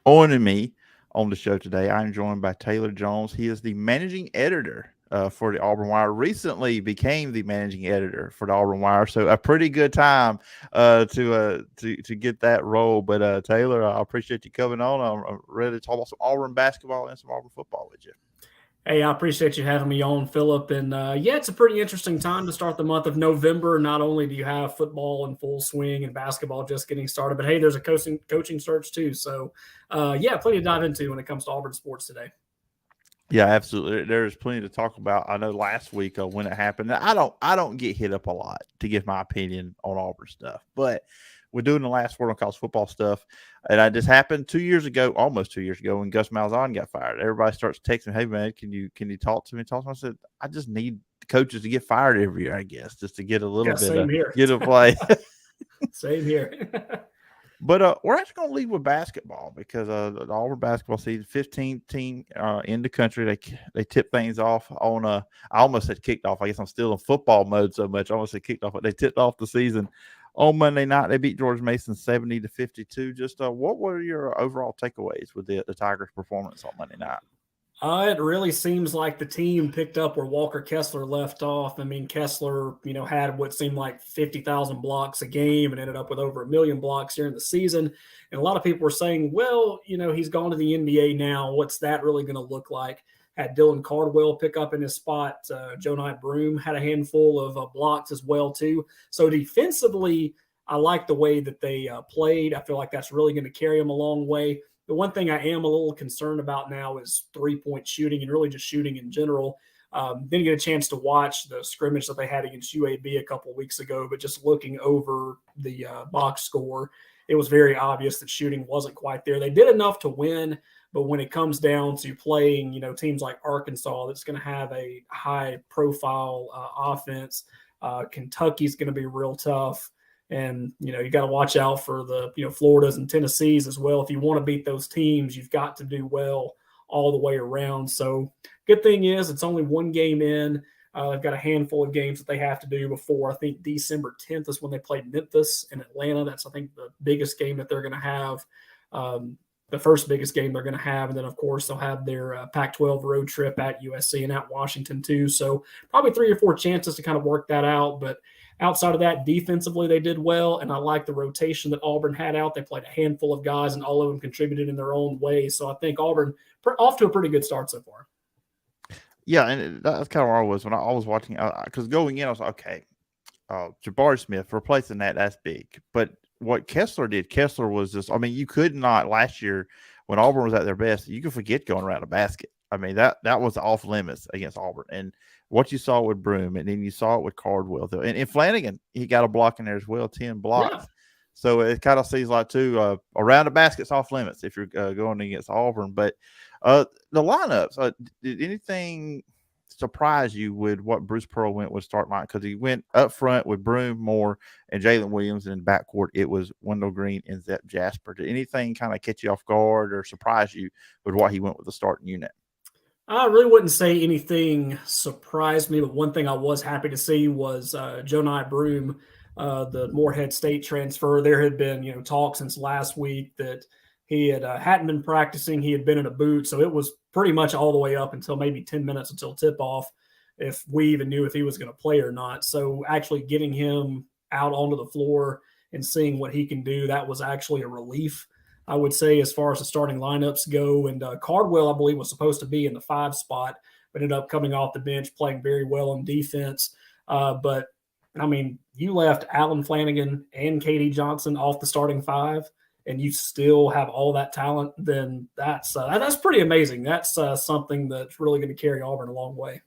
Joining me on the show today, I'm joined by Taylor Jones. He is the managing editor for the Auburn Wire. Recently became the managing editor for the Auburn Wire, so a pretty good time to get that role. But Taylor, I appreciate you coming on. I'm ready to talk about some Auburn basketball and some Auburn football with you. Hey, I appreciate you having me on, Phillip. And yeah, it's a pretty interesting time to start the month of November. Not only do you have football in full swing and basketball just getting started, but hey, there's a coaching search too. So yeah, plenty to dive into when it comes to Auburn sports today. Yeah, absolutely. There's plenty to talk about. I know last week when it happened, I don't get hit up a lot to give my opinion on Auburn stuff, but we're doing the last word on college football stuff, and I just happened 2 years ago, almost 2 years ago, when Gus Malzahn got fired. Everybody starts texting, "Hey man, can you talk to me?" Talk to me. I said, "I just need coaches to get fired every year, I guess, just to get a little Yeah, bit same of here. get a play." Same here. But we're actually going to lead with basketball because the Auburn basketball season, 15th team in the country. They tip things off on I almost said kicked off. I guess I'm still in football mode so much. I almost said kicked off, but they tipped off the season on Monday night. They beat George Mason 70-52. Just what were your overall takeaways with the Tigers' performance on Monday night? It really seems like the team picked up where Walker Kessler left off. I mean, Kessler, had what seemed like 50,000 blocks a game and ended up with over 1 million blocks during the season. And a lot of people were saying, well, he's gone to the NBA now. What's that really going to look like? Had Dylan Cardwell pick up in his spot. Joe Knight Broom had a handful of blocks as well, too. So defensively, I like the way that they played. I feel like that's really going to carry them a long way. The one thing I am a little concerned about now is 3-point shooting and really just shooting in general. Didn't get a chance to watch the scrimmage that they had against UAB a couple of weeks ago, but just looking over the box score, it was very obvious that shooting wasn't quite there. They did enough to win, but when it comes down to playing, teams like Arkansas, that's going to have a high profile offense. Kentucky's going to be real tough. And, you got to watch out for the, Floridas and Tennessees as well. If you want to beat those teams, you've got to do well all the way around. So good thing is it's only one game in. They've got a handful of games that they have to do before. I think December 10th is when they play Memphis and Atlanta. That's, I think, the biggest game that they're going to have, the first biggest game they're going to have. And then, of course, they'll have their Pac-12 road trip at USC and at Washington, too. So probably 3 or 4 chances to kind of work that out. But outside of that, defensively, they did well, and I like the rotation that Auburn had out. They played a handful of guys, and all of them contributed in their own way. So I think Auburn off to a pretty good start so far. Yeah, and that's kind of where I was when I was watching. Because going in, I was like, okay, Jabari Smith replacing that's big. But what Kessler did, Kessler was just, I mean, you could not last year when Auburn was at their best, you could forget going around a basket. I mean, that was off limits against Auburn. And what you saw with Broom, and then you saw it with Cardwell, though. And Flanagan, he got a block in there as well, 10 Yeah. blocks. So it kind of seems like, too, around the basket's off limits if you're going against Auburn. But the lineups, did anything surprise you with what Bruce Pearl went with start line? Because he went up front with Broom, Moore, and Jalen Williams, and in backcourt it was Wendell Green and Zep Jasper. Did anything kind of catch you off guard or surprise you with what he went with the starting unit? I really wouldn't say anything surprised me, but one thing I was happy to see was Joe Knight Broom, the Morehead State transfer. There had been, talk since last week that he hadn't been practicing. He had been in a boot, so it was pretty much all the way up until maybe 10 minutes until tip off, if we even knew if he was going to play or not. So actually getting him out onto the floor and seeing what he can do, that was actually a relief. I would say, as far as the starting lineups go. And Cardwell, I believe, was supposed to be in the 5 spot, but ended up coming off the bench, playing very well in defense. But, I mean, you left Alan Flanagan and Katie Johnson off the starting 5, and you still have all that talent, then that's pretty amazing. That's something that's really going to carry Auburn a long way.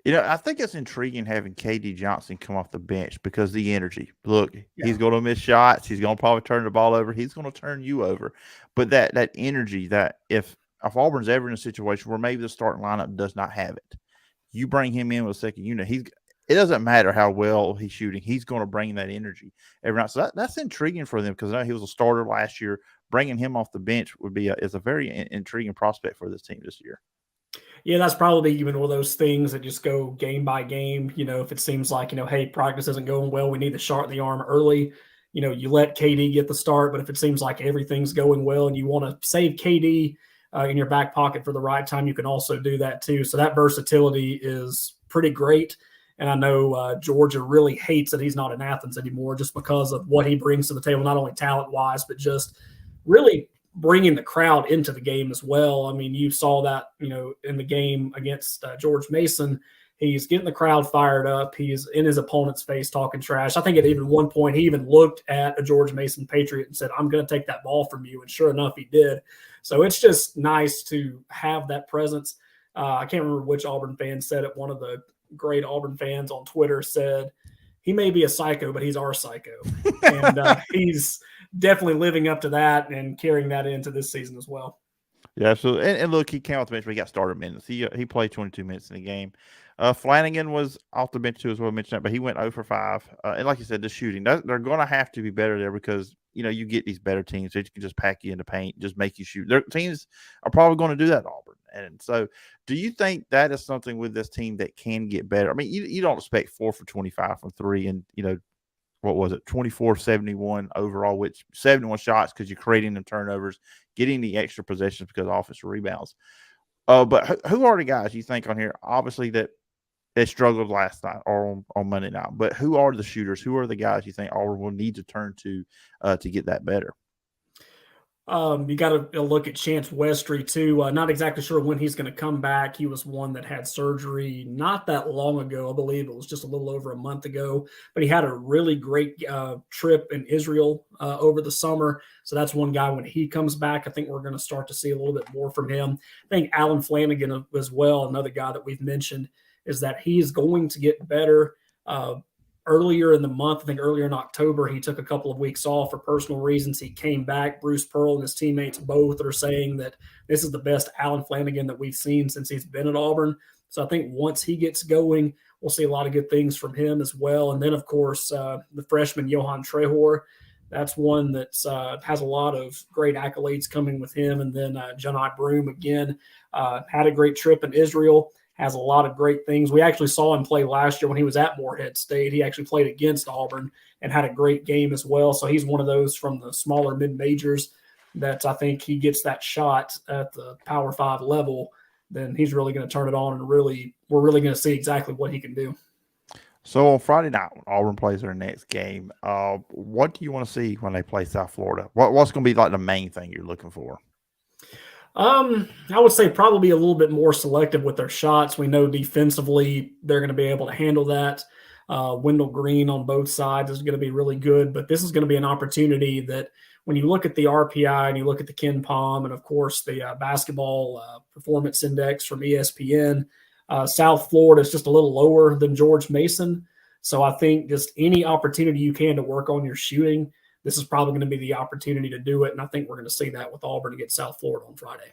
I think it's intriguing having KD Johnson come off the bench because the energy. Look, Yeah. he's going to miss shots. He's going to probably turn the ball over. He's going to turn you over. But that energy, that if Auburn's ever in a situation where maybe the starting lineup does not have it, you bring him in with a second unit. It doesn't matter how well he's shooting. He's going to bring that energy every night. So that's intriguing for them because I know he was a starter last year. Bringing him off the bench is a very intriguing prospect for this team this year. Yeah, that's probably even one of those things that just go game by game. If it seems like, hey, practice isn't going well, we need to sharpen the arm early. you let KD get the start, but if it seems like everything's going well and you want to save KD in your back pocket for the right time, you can also do that too. So that versatility is pretty great. And I know Georgia really hates that he's not in Athens anymore just because of what he brings to the table, not only talent-wise, but just really bringing the crowd into the game as well. I mean, you saw that, in the game against George Mason. He's getting the crowd fired up. He's in his opponent's face talking trash. I think at even one point he even looked at a George Mason Patriot and said, "I'm going to take that ball from you." And sure enough, he did. So it's just nice to have that presence. I can't remember which Auburn fan said it. One of the great Auburn fans on Twitter said, "He may be a psycho, but he's our psycho." And he's definitely living up to that and carrying that into this season as well. Yeah, absolutely. And look, he came off the bench, but he got started minutes. He played 22 minutes in the game. Flanagan was off the bench too, as well. I mentioned that, but he went 0 for 5. And like you said, the shooting, they're going to have to be better there because you get these better teams that can just pack you in the paint, just make you shoot. Their teams are probably going to do that at Auburn. And so, do you think that is something with this team that can get better? I mean, you don't expect 4 for 25 from 3, and what was it, 24-71 overall, which 71 shots because you're creating them turnovers, getting the extra possessions because of offensive rebounds. But who are the guys you think on here? Obviously that they struggled last night or on Monday night. But who are the shooters? Who are the guys you think Auburn will need to turn to get that better? You got to look at Chance Westry too. Not exactly sure when he's going to come back. He was one that had surgery not that long ago. I believe it was just a little over a month ago. But he had a really great trip in Israel over the summer. So that's one guy. When he comes back, I think we're going to start to see a little bit more from him. I think Alan Flanagan as well, another guy that we've mentioned, is that he's going to get better. Earlier in the month, I think earlier in October, he took a couple of weeks off for personal reasons. He came back. Bruce Pearl and his teammates both are saying that this is the best Alan Flanagan that we've seen since he's been at Auburn. So I think once he gets going, we'll see a lot of good things from him as well. And then, of course, the freshman Johan Trehor, that's one that has a lot of great accolades coming with him. And then Johni Broome, again, had a great trip in Israel. Has a lot of great things. We actually saw him play last year when he was at Morehead State. He actually played against Auburn and had a great game as well. So he's one of those from the smaller mid-majors that I think he gets that shot at the Power 5 level, then he's really going to turn it on and we're really going to see exactly what he can do. So on Friday night, when Auburn plays their next game, what do you want to see when they play South Florida? What's going to be like the main thing you're looking for? I would say probably a little bit more selective with their shots. We know defensively they're going to be able to handle that. Wendell Green on both sides is going to be really good, but this is going to be an opportunity that when you look at the RPI and you look at the Ken Pom and, of course, the basketball performance index from ESPN, South Florida is just a little lower than George Mason. So I think just any opportunity you can to work on your shooting, this is probably going to be the opportunity to do it. And I think we're going to see that with Auburn against South Florida on Friday.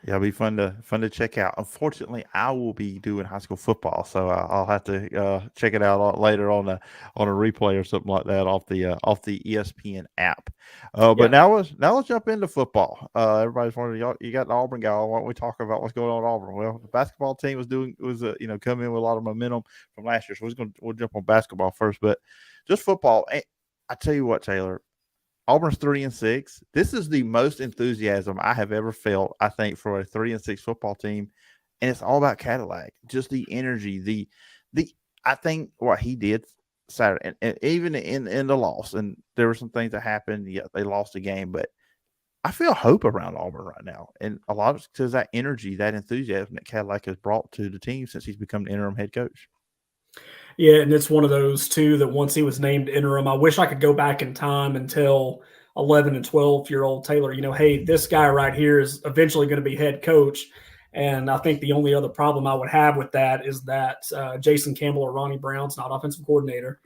Yeah, it'll be fun to check out. Unfortunately, I will be doing high school football, so I'll have to check it out later on a replay or something like that off the ESPN app. But now let's jump into football. Everybody's wondering, you got the Auburn guy. Why don't we talk about what's going on at Auburn? Well, the basketball team was coming in with a lot of momentum from last year, so we'll jump on basketball first. But just football. I tell you what, Taylor. Auburn's 3-6. This is the most enthusiasm I have ever felt, I think, for a 3-6 football team. And it's all about Cadillac. Just the energy, I think what he did Saturday, and even in the loss, and there were some things that happened. Yeah, they lost the game, but I feel hope around Auburn right now. And a lot of it's because that energy, that enthusiasm that Cadillac has brought to the team since he's become the interim head coach. Yeah, and it's one of those, too, that once he was named interim, I wish I could go back in time and tell 11 and 12-year-old Taylor, hey, this guy right here is eventually going to be head coach. And I think the only other problem I would have with that is that Jason Campbell or Ronnie Brown's not offensive coordinator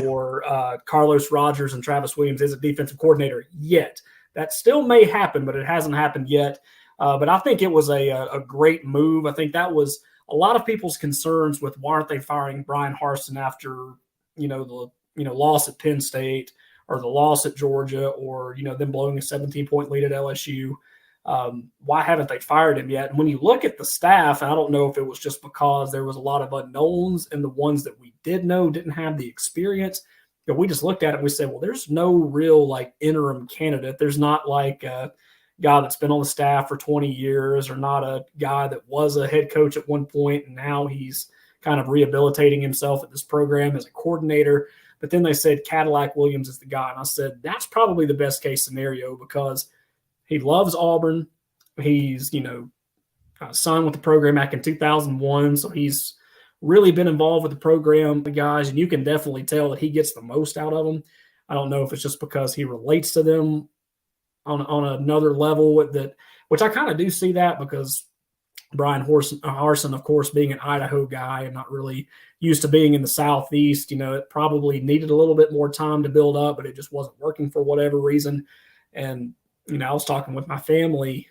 or Carlos Rogers and Travis Williams isn't defensive coordinator yet. That still may happen, but it hasn't happened yet. But I think it was a great move. I think that was a lot of people's concerns with why aren't they firing Brian Harsin after, the loss at Penn State or the loss at Georgia or, them blowing a 17-point lead at LSU. Why haven't they fired him yet? And when you look at the staff, I don't know if it was just because there was a lot of unknowns and the ones that we did know didn't have the experience. we just looked at it and we said, well, there's no real like interim candidate. There's not like a guy that's been on the staff for 20 years or not a guy that was a head coach at one point and now he's kind of rehabilitating himself at this program as a coordinator. But then they said Cadillac Williams is the guy. And I said, that's probably the best case scenario because he loves Auburn. He's, signed with the program back in 2001. So he's really been involved with the program, the guys, and you can definitely tell that he gets the most out of them. I don't know if it's just because he relates to them on another level which I kind of do see that because Brian Harsin, of course, being an Idaho guy and not really used to being in the Southeast, it probably needed a little bit more time to build up, but it just wasn't working for whatever reason. And, I was talking with my family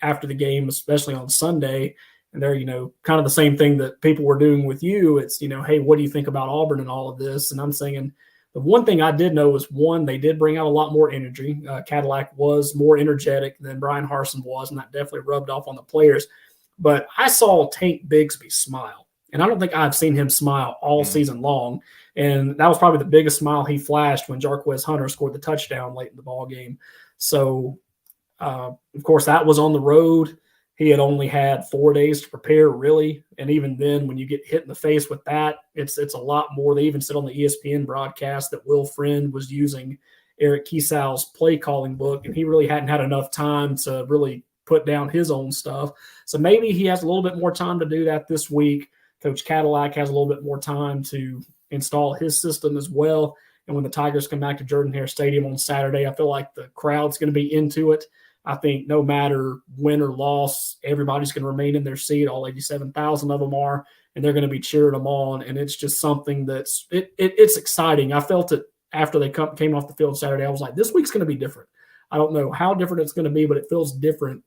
after the game, especially on Sunday, and they're, kind of the same thing that people were doing with you. It's, hey, what do you think about Auburn and all of this? And I'm saying the one thing I did know was, one, they did bring out a lot more energy. Cadillac was more energetic than Brian Harsin was, and that definitely rubbed off on the players. But I saw Tank Bigsby smile, and I don't think I've seen him smile all season long. And that was probably the biggest smile he flashed when Jarquez Hunter scored the touchdown late in the ball game. So, of course, that was on the road. He had only had 4 days to prepare, really. And even then, when you get hit in the face with that, it's a lot more. They even said on the ESPN broadcast that Will Friend was using Eric Kiesau's play calling book, and he really hadn't had enough time to really put down his own stuff. So maybe he has a little bit more time to do that this week. Coach Cadillac has a little bit more time to install his system as well. And when the Tigers come back to Jordan-Hare Stadium on Saturday, I feel like the crowd's going to be into it. I think no matter win or loss, everybody's going to remain in their seat. All 87,000 of them are, and they're going to be cheering them on. And it's just something that's it's exciting. I felt it after they came off the field Saturday. I was like, this week's going to be different. I don't know how different it's going to be, but it feels different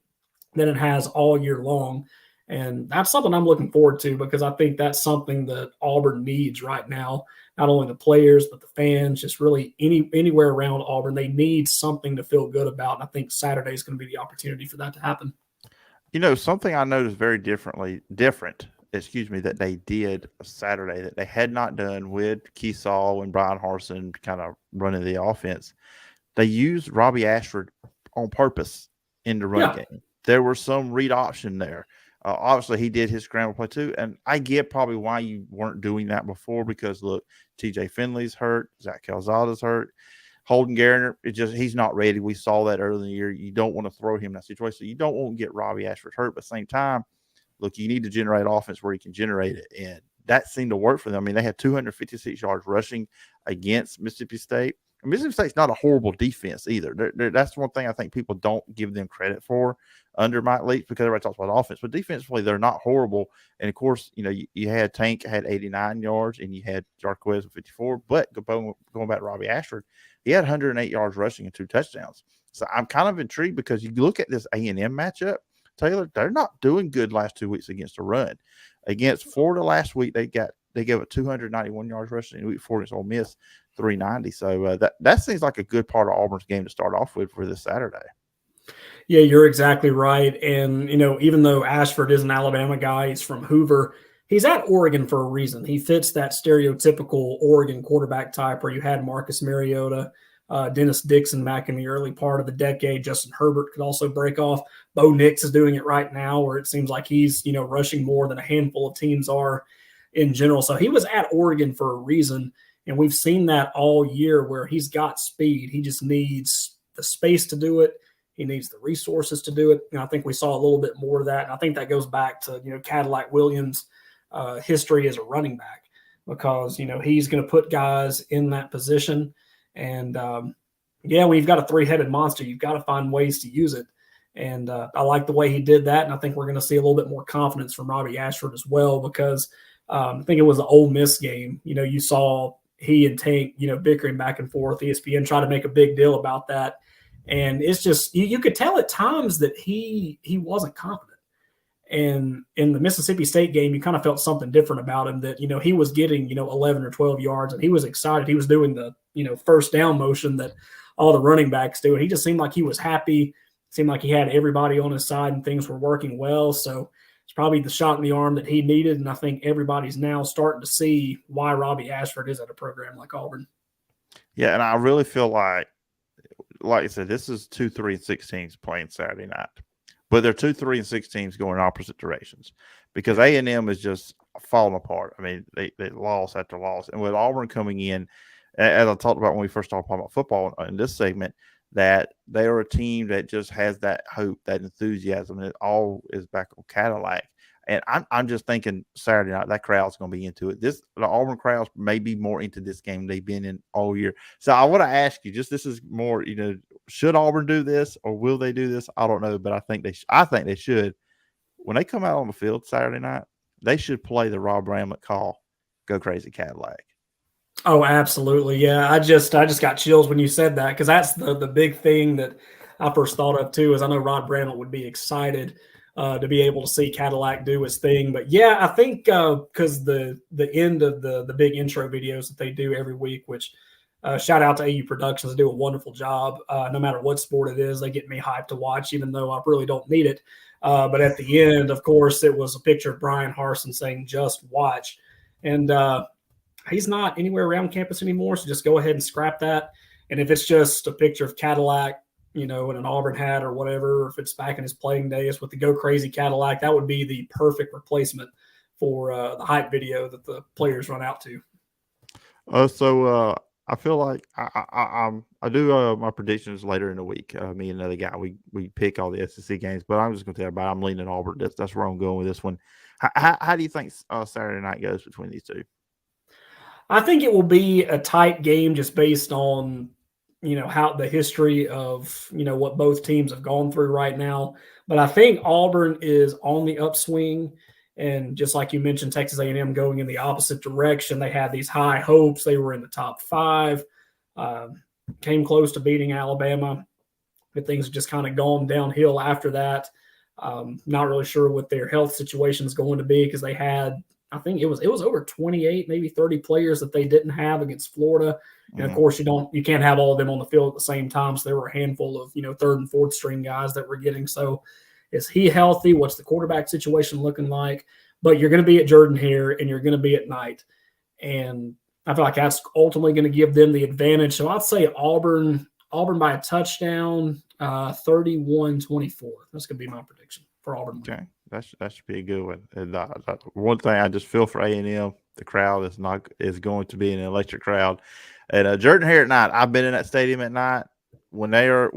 than it has all year long. And that's something I'm looking forward to because I think that's something that Auburn needs right now. Not only the players, but the fans, just really anywhere around Auburn. They need something to feel good about. And I think Saturday is going to be the opportunity for that to happen. Something I noticed very different, that they did Saturday that they had not done with Kiesau and Brian Harsin kind of running the offense. They used Robbie Ashford on purpose in the run game. There was some read option there. Obviously, he did his scramble play too, and I get probably why you weren't doing that before because, look, TJ Finley's hurt, Zach Calzada's hurt, Holden Garner, he's not ready. We saw that early in the year. You don't want to throw him in that situation. You don't want to get Robbie Ashford hurt, but at the same time, look, you need to generate offense where you can generate it, and that seemed to work for them. I mean, they had 256 yards rushing against Mississippi State. And Mississippi State's not a horrible defense either. That's one thing I think people don't give them credit for under Mike Leach because everybody talks about offense. But defensively, they're not horrible. And, of course, you had Tank had 89 yards and you had Jarquez with 54. But going back to Robbie Ashford, he had 108 yards rushing and 2 touchdowns. So I'm kind of intrigued because you look at this A&M matchup, Taylor, they're not doing good last 2 weeks against the run. Against Florida last week, they gave it 291 yards rushing. In week 4 against Ole Miss, 390. So that seems like a good part of Auburn's game to start off with for this Saturday. Yeah, you're exactly right. And, even though Ashford is an Alabama guy, he's from Hoover, he's at Oregon for a reason. He fits that stereotypical Oregon quarterback type where you had Marcus Mariota, Dennis Dixon back in the early part of the decade. Justin Herbert could also break off. Bo Nix is doing it right now where it seems like he's, rushing more than a handful of teams are in general. So he was at Oregon for a reason. And we've seen that all year where he's got speed. He just needs the space to do it. He needs the resources to do it. And I think we saw a little bit more of that. And I think that goes back to, Cadillac Williams' history as a running back because, he's going to put guys in that position. And, when you've got a 3-headed monster, you've got to find ways to use it. And I like the way he did that. And I think we're going to see a little bit more confidence from Robbie Ashford as well because I think it was the Ole Miss game. You saw he and Tank, bickering back and forth. ESPN tried to make a big deal about that. And it's just, you could tell at times that he wasn't confident. And in the Mississippi State game, you kind of felt something different about him that, he was getting, 11 or 12 yards and he was excited. He was doing the, first down motion that all the running backs do. And he just seemed like he was happy. Seemed like he had everybody on his side and things were working well. So it's probably the shot in the arm that he needed. And I think everybody's now starting to see why Robbie Ashford is at a program like Auburn. Yeah, and I really feel like I said, this is 2, 3, and 6 teams playing Saturday night, but they're 2, 3, and 6 teams going opposite directions because Yeah. A&M is just falling apart. I mean, they lost after loss, and with Auburn coming in, as I talked about when we first started talking about football in this segment, that they are a team that just has that hope, that enthusiasm, and it all is back on Cadillac. And I'm just thinking Saturday night that crowd's going to be into it. The Auburn crowds may be more into this game they've been in all year. So I want to ask you, just this is more, should Auburn do this or will they do this? I don't know, but I think they should. When they come out on the field Saturday night, they should play the Rob Bramlett call, "Go Crazy Cadillac." Oh, absolutely. Yeah. I just got chills when you said that because that's the big thing that I first thought of too. Is I know Rod Bramlett would be excited to be able to see Cadillac do his thing. But yeah, I think because the end of the big intro videos that they do every week, which shout out to AU Productions, they do a wonderful job. No matter what sport it is, they get me hyped to watch, even though I really don't need it. But at the end, of course, it was a picture of Brian Harsin saying, "Just watch," and he's not anywhere around campus anymore, so just go ahead and scrap that. And if it's just a picture of Cadillac, in an Auburn hat or whatever, or if it's back in his playing days with the Go Crazy Cadillac, that would be the perfect replacement for the hype video that the players run out to. I feel like I do my predictions later in the week. Me and another guy, we pick all the SEC games, but I'm just going to tell everybody I'm leaning Auburn. That's where I'm going with this one. How do you think Saturday night goes between these two? I think it will be a tight game just based on, how the history of, what both teams have gone through right now. But I think Auburn is on the upswing. And just like you mentioned, Texas A&M going in the opposite direction. They had these high hopes. They were in the top 5, came close to beating Alabama. But things have just kind of gone downhill after that. Not really sure what their health situation is going to be because they had, I think it was over 28, maybe 30 players that they didn't have against Florida. And of course, you can't have all of them on the field at the same time. So there were a handful of, third and fourth string guys that were getting. So is he healthy? What's the quarterback situation looking like? But you're going to be at Jordan-Hare and you're going to be at night. And I feel like that's ultimately going to give them the advantage. So I'd say Auburn by a touchdown, 31-24. That's going to be my prediction for Auburn. Okay, that should be a good one. And one thing I just feel for A&M, the crowd is going to be an electric crowd. And Jordan-Hare at night, I've been in that stadium at night. When they are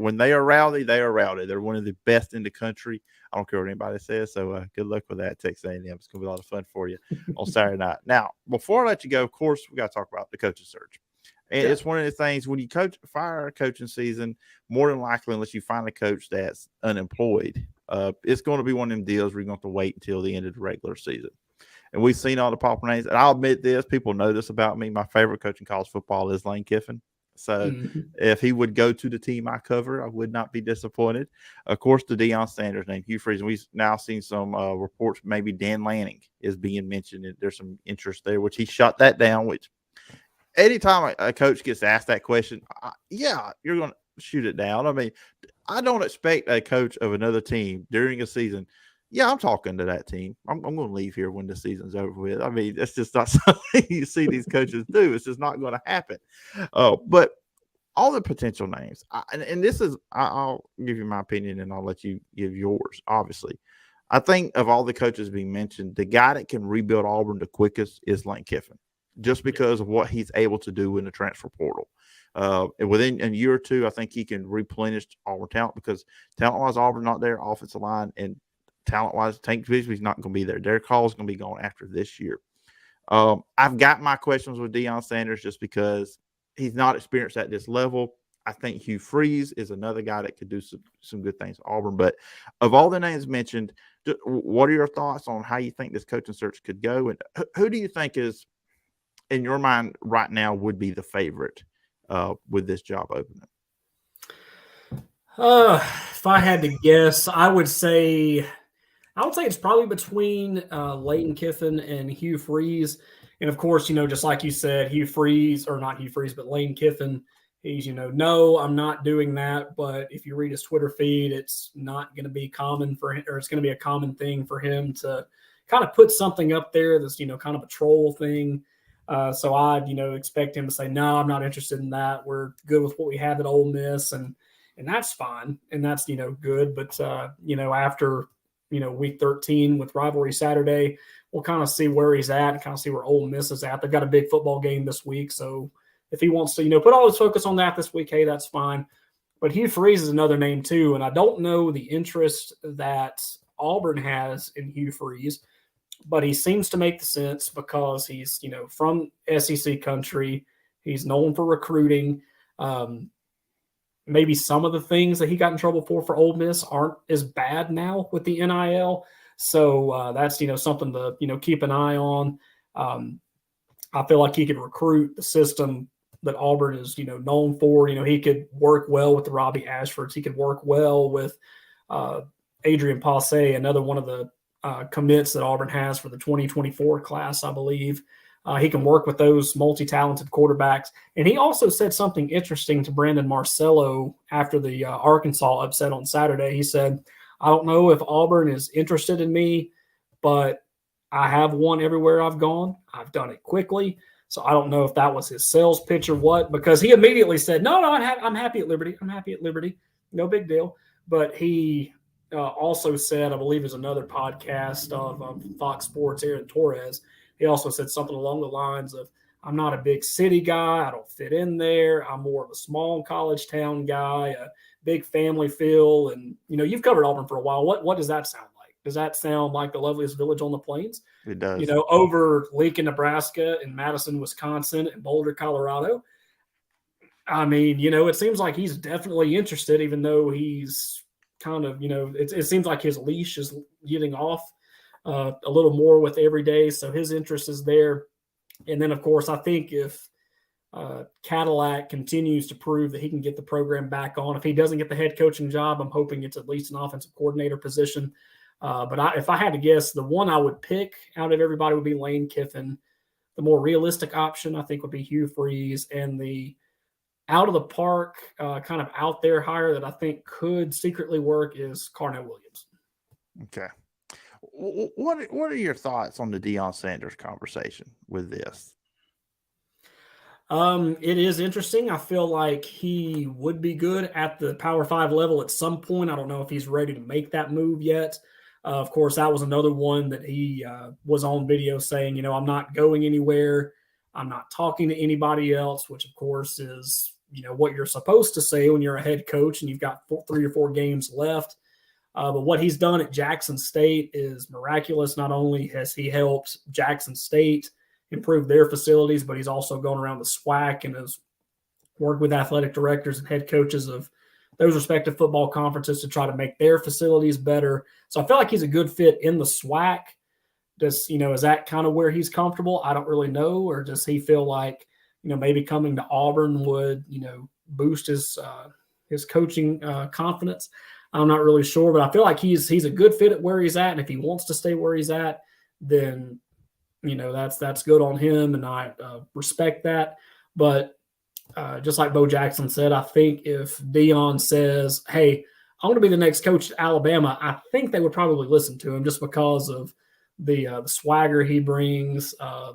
rowdy, they are rowdy. They're one of the best in the country. I don't care what anybody says. So good luck with that, Texas A&M. It's going to be a lot of fun for you on Saturday night. Now, before I let you go, of course, we got to talk about the coaching search. And it's one of the things when you fire a coaching season, more than likely, unless you find a coach that's unemployed, it's going to be one of them deals where you're going to have to wait until the end of the regular season. And we've seen all the popular names. And I'll admit this, people know this about me. My favorite coach in college football is Lane Kiffin. So if he would go to the team I cover, I would not be disappointed. Of course, the Deion Sanders name, Hugh Freeze. We've now seen some reports maybe Dan Lanning is being mentioned. There's some interest there, which he shot that down, which anytime a coach gets asked that question, you're going to shoot it down. I mean, I don't expect a coach of another team during a season. Yeah, I'm talking to that team. I'm going to leave here when the season's over with. I mean, that's just not something you see these coaches do. It's just not going to happen. But all the potential names, and this is, I'll give you my opinion and I'll let you give yours, obviously. I think of all the coaches being mentioned, the guy that can rebuild Auburn the quickest is Lane Kiffin, just because of what he's able to do in the transfer portal. Within a year or two, I think he can replenish Auburn talent because talent-wise, Auburn not there, offensive line, and talent-wise, Tank Bigsby's not going to be there. Derek Hall is going to be gone after this year. I've got my questions with Deion Sanders just because he's not experienced at this level. I think Hugh Freeze is another guy that could do some good things for Auburn. But of all the names mentioned, what are your thoughts on how you think this coaching search could go? And who do you think is, in your mind right now, would be the favorite with this job opening? If I had to guess, I would say it's probably between Lane Kiffin and Hugh Freeze. And of course, just like you said, but Lane Kiffin, he's, no, I'm not doing that. But if you read his Twitter feed, it's not going to be common for him, or it's going to be a common thing for him to kind of put something up there that's, kind of a troll thing. So I, expect him to say, no, I'm not interested in that. We're good with what we have at Ole Miss, and that's fine, and that's good. But after week 13 with rivalry Saturday, we'll kind of see where he's at and kind of see where Ole Miss is at. They've got a big football game this week, so if he wants to put all his focus on that this week, hey, that's fine. But Hugh Freeze is another name too, and I don't know the interest that Auburn has in Hugh Freeze, but he seems to make the sense because he's from SEC country. He's known for recruiting. Maybe some of the things that he got in trouble for Ole Miss aren't as bad now with the NIL. So that's something to keep an eye on. I feel like he could recruit the system that Auburn is known for. He could work well with the Robbie Ashfords. He could work well with Adrian Passe, another one of the commits that Auburn has for the 2024 class, I believe. He can work with those multi-talented quarterbacks. And he also said something interesting to Brandon Marcello after the Arkansas upset on Saturday. He said, I don't know if Auburn is interested in me, but I have won everywhere I've gone. I've done it quickly. So I don't know if that was his sales pitch or what, because he immediately said, no, I'm happy at Liberty. I'm happy at Liberty. No big deal. But he also said, I believe there's another podcast of Fox Sports, Aaron Torres. He also said something along the lines of, I'm not a big city guy. I don't fit in there. I'm more of a small college town guy, a big family feel. And, you've covered Auburn for a while. What does that sound like? Does that sound like the loveliest village on the plains? It does. Over Lincoln, Nebraska, and Madison, Wisconsin, and Boulder, Colorado. I mean, it seems like he's definitely interested, even though he's kind of, it seems like his leash is getting off a little more with every day. So his interest is there. And then, of course, I think if Cadillac continues to prove that he can get the program back on, if he doesn't get the head coaching job, I'm hoping it's at least an offensive coordinator position. But if I had to guess, the one I would pick out of everybody would be Lane Kiffin. The more realistic option, I think, would be Hugh Freeze. And the out of the park, kind of out there hire that I think could secretly work is Carnell Williams. Okay. What are your thoughts on the Deion Sanders conversation with this? It is interesting. I feel like he would be good at the Power 5 level at some point. I don't know if he's ready to make that move yet. Of course, that was another one that he was on video saying, I'm not going anywhere. I'm not talking to anybody else, which, of course, is, what you're supposed to say when you're a head coach and you've got 3 or 4 games left. But what he's done at Jackson State is miraculous. Not only has he helped Jackson State improve their facilities, but he's also gone around the SWAC and has worked with athletic directors and head coaches of those respective football conferences to try to make their facilities better. So I feel like he's a good fit in the SWAC. Is that kind of where he's comfortable? I don't really know. Or does he feel like, maybe coming to Auburn would, boost his coaching confidence? I'm not really sure, but I feel like he's a good fit at where he's at. And if he wants to stay where he's at, then, that's good on him. And I respect that. But just like Bo Jackson said, I think if Deion says, hey, I want to be the next coach at Alabama, I think they would probably listen to him just because of the swagger he brings,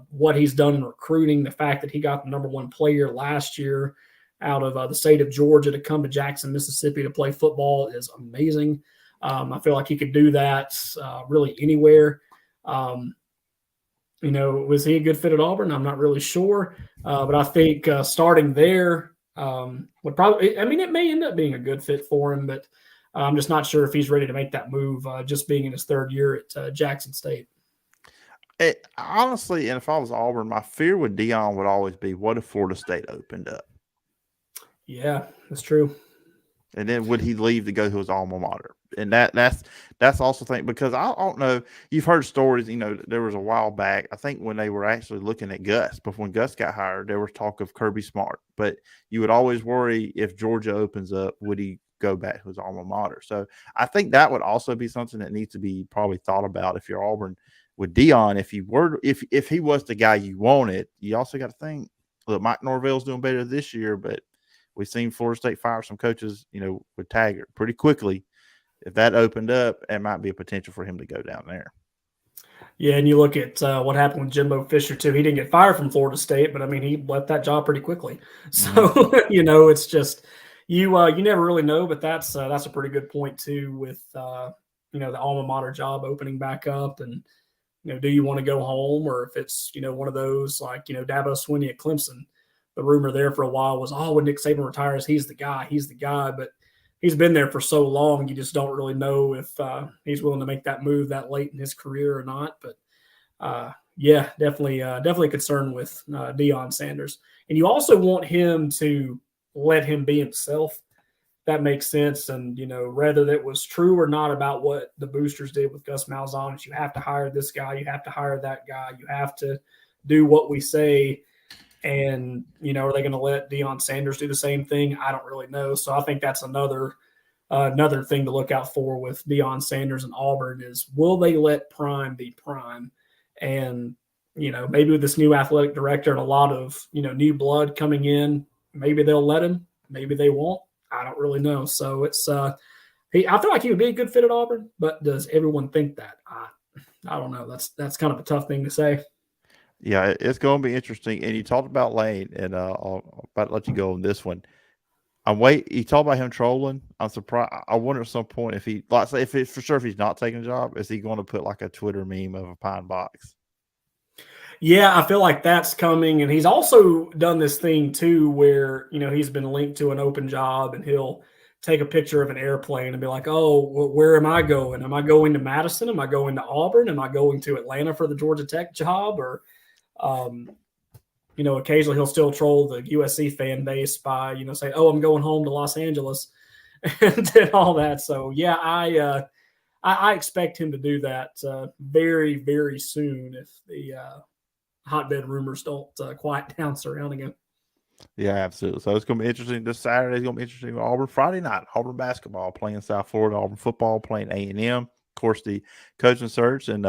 what he's done in recruiting, the fact that he got the number 1 player last year out of the state of Georgia to come to Jackson, Mississippi to play football is amazing. I feel like he could do that really anywhere. Was he a good fit at Auburn? I'm not really sure. But I think starting there would probably – it may end up being a good fit for him, but I'm just not sure if he's ready to make that move just being in his 3rd year at Jackson State. Honestly, and if I was Auburn, my fear with Deion would always be, what if Florida State opened up? Yeah, that's true. And then would he leave to go to his alma mater? And that's also thing, because I don't know. You've heard stories. There was a while back, I think, when they were actually looking at Gus. Before when Gus got hired, there was talk of Kirby Smart. But you would always worry, if Georgia opens up, would he go back to his alma mater? So I think that would also be something that needs to be probably thought about if you're Auburn with Deion. If he was the guy you wanted, you also got to think, look, Mike Norvell's doing better this year, but we've seen Florida State fire some coaches, with Taggart pretty quickly. If that opened up, it might be a potential for him to go down there. Yeah, and you look at what happened with Jimbo Fisher too. He didn't get fired from Florida State, but I mean, he left that job pretty quickly. Hmm. So it's just you never really know. But that's a pretty good point too with the alma mater job opening back up, and do you want to go home, or if it's one of those like Dabo Swinney at Clemson. The rumor there for a while was, oh, when Nick Saban retires, he's the guy. He's the guy, but he's been there for so long, you just don't really know if he's willing to make that move that late in his career or not. But yeah, definitely concerned with Deion Sanders, and you also want him to let him be himself. That makes sense, and whether that was true or not about what the boosters did with Gus Malzahn, is you have to hire this guy, you have to hire that guy, you have to do what we say. And, are they going to let Deion Sanders do the same thing? I don't really know. So I think that's another thing to look out for with Deion Sanders and Auburn is, will they let prime be prime? And, maybe with this new athletic director and a lot of, new blood coming in, maybe they'll let him, maybe they won't. I don't really know. So it's I feel like he would be a good fit at Auburn, but does everyone think that? I don't know. That's kind of a tough thing to say. Yeah, it's going to be interesting. And you talked about Lane, and I'll about to let you go on this one. You talked about him trolling. I'm surprised. I wonder at some point if he, like, say, if it's for sure, if he's not taking a job, is he going to put like a Twitter meme of a pine box? Yeah, I feel like that's coming. And he's also done this thing too, where, he's been linked to an open job and he'll take a picture of an airplane and be like, oh, where am I going? Am I going to Madison? Am I going to Auburn? Am I going to Atlanta for the Georgia Tech job? Or, occasionally he'll still troll the USC fan base by, say, oh, I'm going home to Los Angeles and all that. So, yeah, I expect him to do that very, very soon if the hotbed rumors don't quiet down surrounding him. Yeah, absolutely. So it's going to be interesting. This Saturday is going to be interesting. Auburn Friday night, Auburn basketball playing South Florida, Auburn football playing A&M. Of course, the coaching search. And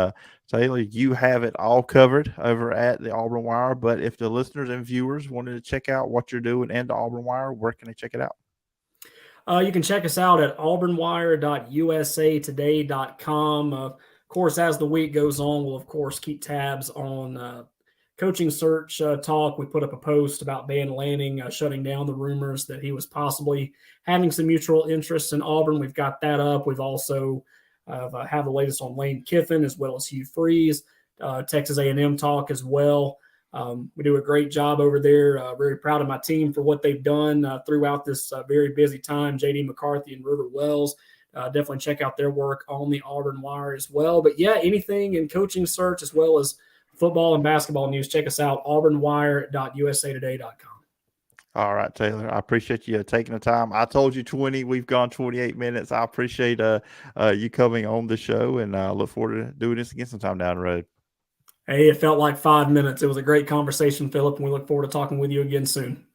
Taylor, you have it all covered over at the Auburn Wire. But if the listeners and viewers wanted to check out what you're doing and the Auburn Wire, where can they check it out? You can check us out at auburnwire.usatoday.com. Of course, as the week goes on, we'll, of course, keep tabs on coaching search talk. We put up a post about Van Lanning shutting down the rumors that he was possibly having some mutual interests in Auburn. We've got that up. We've also have the latest on Lane Kiffin as well as Hugh Freeze, Texas A&M talk as well. We do a great job over there. Very proud of my team for what they've done throughout this very busy time. JD McCarthy and River Wells. Definitely check out their work on the Auburn Wire as well. But yeah, anything in coaching search as well as football and basketball news, check us out, auburnwire.usatoday.com. All right, Taylor. I appreciate you taking the time. I told you 20. We've gone 28 minutes. I appreciate you coming on the show, and I look forward to doing this again sometime down the road. Hey, it felt like 5 minutes. It was a great conversation, Phillip, and we look forward to talking with you again soon.